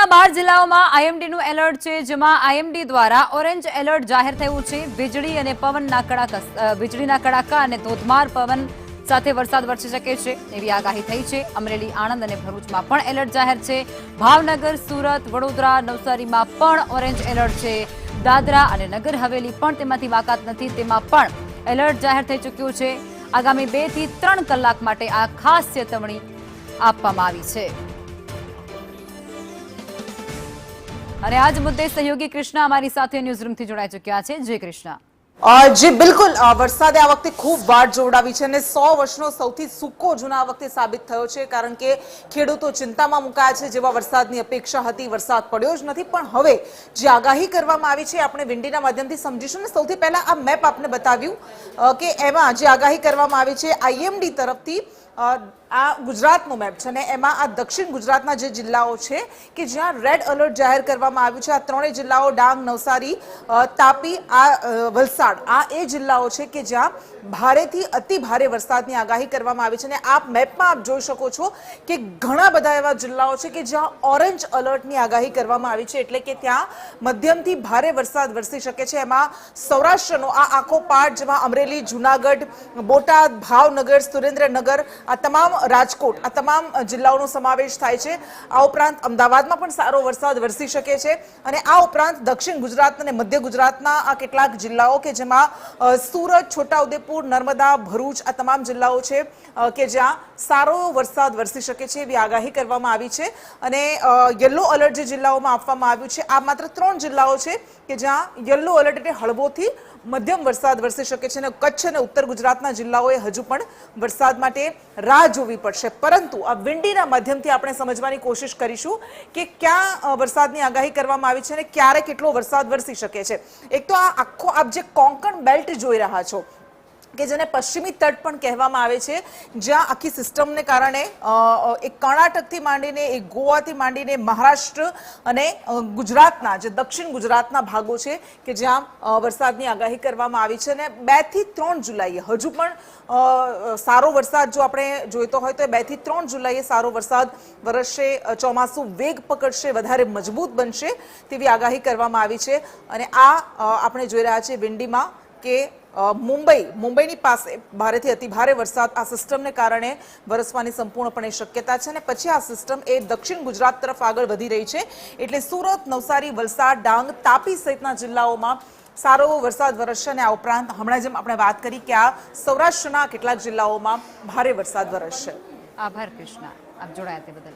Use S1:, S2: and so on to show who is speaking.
S1: ગુજરાતના 12 જિલ્લાઓમાં આઈએમડીનું એલર્ટ છે, જેમાં આઈએમડી દ્વારા ઓરેન્જ એલર્ટ જાહેર થયું છે। વીજળી અને પવનના કડાકા અને ધોધમાર પવન સાથે વરસાદ વરસી શકે છે એવી આગાહી થઈ છે। અમરેલી, આણંદ અને ભરૂચમાં પણ એલર્ટ જાહેર છે। ભાવનગર, સુરત, વડોદરા, નવસારીમાં પણ ઓરેન્જ એલર્ટ છે। દાદરા અને નગર હવેલી પણ તેમાંથી બાકાત નથી, તેમાં પણ એલર્ટ જાહેર થઈ ચૂક્યું છે। આગામી 2 થી 3 કલાક માટે આ ખાસ ચેતવણી આપવામાં આવી છે। અને આજ મુદ્દે સહયોગી કૃષ્ણા અમારી સાથે ન્યૂઝરૂમથી જોડાઈ ચૂક્યા છે। જય કૃષ્ણા।
S2: જી બિલકુલ, વરસાદે આ વખતે ખૂબ વાટ જોડાવી છે અને 100 વર્ષનો સૌથી સૂકો જૂનો આ વખતે સાબિત થયો છે, કારણ કે ખેડૂતો ચિંતામાં મુકાયા છે। જેવા વરસાદની અપેક્ષા હતી, વરસાદ પડ્યો જ નથી, પણ હવે જે આગાહી કરવામાં આવી છે આપણે વિંડીના માધ્યમથી સમજીશું। ને સૌથી પહેલા આ મેપ આપને બતાવ્યું કે એમાં જે આગાહી કરવામાં આવી છે આઈએમડી તરફથી, આ ગુજરાતનો મેપ છે ને એમાં આ દક્ષિણ ગુજરાતના જે જિલ્લાઓ છે કે જ્યાં રેડ એલર્ટ જાહેર કરવામાં આવ્યું છે, આ ત્રણેય જિલ્લાઓ ડાંગ, નવસારી, તાપી, વલસાડ, આ એ જિલ્લાઓ છે કે જ્યાં ભારેથી અતિ ભારે વરસાદની આગાહી કરવામાં આવી છે। અને આ મેપમાં આપ જોઈ શકો છો કે ઘણા બધા એવા જિલ્લાઓ છે કે જ્યાં ઓરેન્જ એલર્ટની આગાહી કરવામાં આવી છે, એટલે કે ત્યાં મધ્યમથી ભારે વરસાદ વરસી શકે છે। એમાં સૌરાષ્ટ્રનો આ આખો પાર્ટ, જેમાં અમરેલી, જૂનાગઢ, બોટાદ, ભાવનગર, સુરેન્દ્રનગર, આ તમામ, રાજકોટ, આ તમામ જિલ્લાઓનો સમાવેશ થાય છે। આ ઉપરાંત અમદાવાદમાં પણ સારો વરસાદ વરસી શકે છે। અને આ ઉપરાંત દક્ષિણ ગુજરાત અને મધ્ય ગુજરાતના આ કેટલાક જિલ્લાઓ કે જેમાં સુરત, છોટાઉદેપુર, નર્મદા, ભરૂચ, આ તમામ જિલ્લાઓ છે કે જ્યાં સારો વરસાદ વરસી શકે છે એવી આગાહી કરવામાં આવી છે। અને યલો એલર્ટ જે જિલ્લાઓમાં આપવામાં આવ્યું છે, આ માત્ર 3 જિલ્લાઓ છે કે જ્યાં યલો એલર્ટ એટલે હળવોથી મધ્યમ વરસાદ વરસી શકે છે। અને કચ્છ અને ઉત્તર ગુજરાતના જિલ્લાઓએ હજુ પણ વરસાદ માટે રાહ જોવી પડશે। પરંતુ આ વિંડીના માધ્યમથી આપણે સમજવાની કોશિશ કરીશું કે ક્યાં વરસાદની આગાહી કરવામાં આવી છે અને ક્યારે કેટલો વરસાદ વરસી શકે છે। એક તો આ આખો આપ જે કોંકણ બેલ્ટ જોઈ રહ્યા છો કે જેને પશ્ચિમી તટ પણ કહેવામાં આવે છે, જ્યાં આખી સિસ્ટમને કારણે એક કર્ણાટકથી માંડીને, એક ગોવાથી માંડીને, મહારાષ્ટ્ર અને ગુજરાતના જે દક્ષિણ ગુજરાતના ભાગો છે કે જ્યાં વરસાદની આગાહી કરવામાં આવી છે। અને 2 થી 3 જુલાઈએ હજુ પણ સારો વરસાદ જો આપણે જોઈતો હોય તો 2 થી 3 જુલાઈએ સારો વરસાદ વરસશે, ચોમાસું વેગ પકડશે, વધારે મજબૂત બનશે તેવી આગાહી કરવામાં આવી છે। અને આ આપણે જોઈ રહ્યા છીએ વિંડીમાં કે મુંબઈની પાસે ભારેથી અતિ ભારે વરસાદ આ સિસ્ટમને કારણે વરસવાની સંપૂર્ણપણે શક્યતા છે। અને પછી આ સિસ્ટમ એ દક્ષિણ ગુજરાત તરફ આગળ વધી રહી છે, એટલે સુરત, નવસારી, વલસાડ, ડાંગ, તાપી સહિતના જિલ્લાઓમાં સારો વરસાદ વરસશે। અને આ ઉપરાંત હમણાં જેમ આપણે વાત કરી કે આ સૌરાષ્ટ્રના કેટલાક જિલ્લાઓમાં ભારે વરસાદ વરસશે।
S1: આભાર કૃષ્ણા, આપ જોડાયા તે બદલ।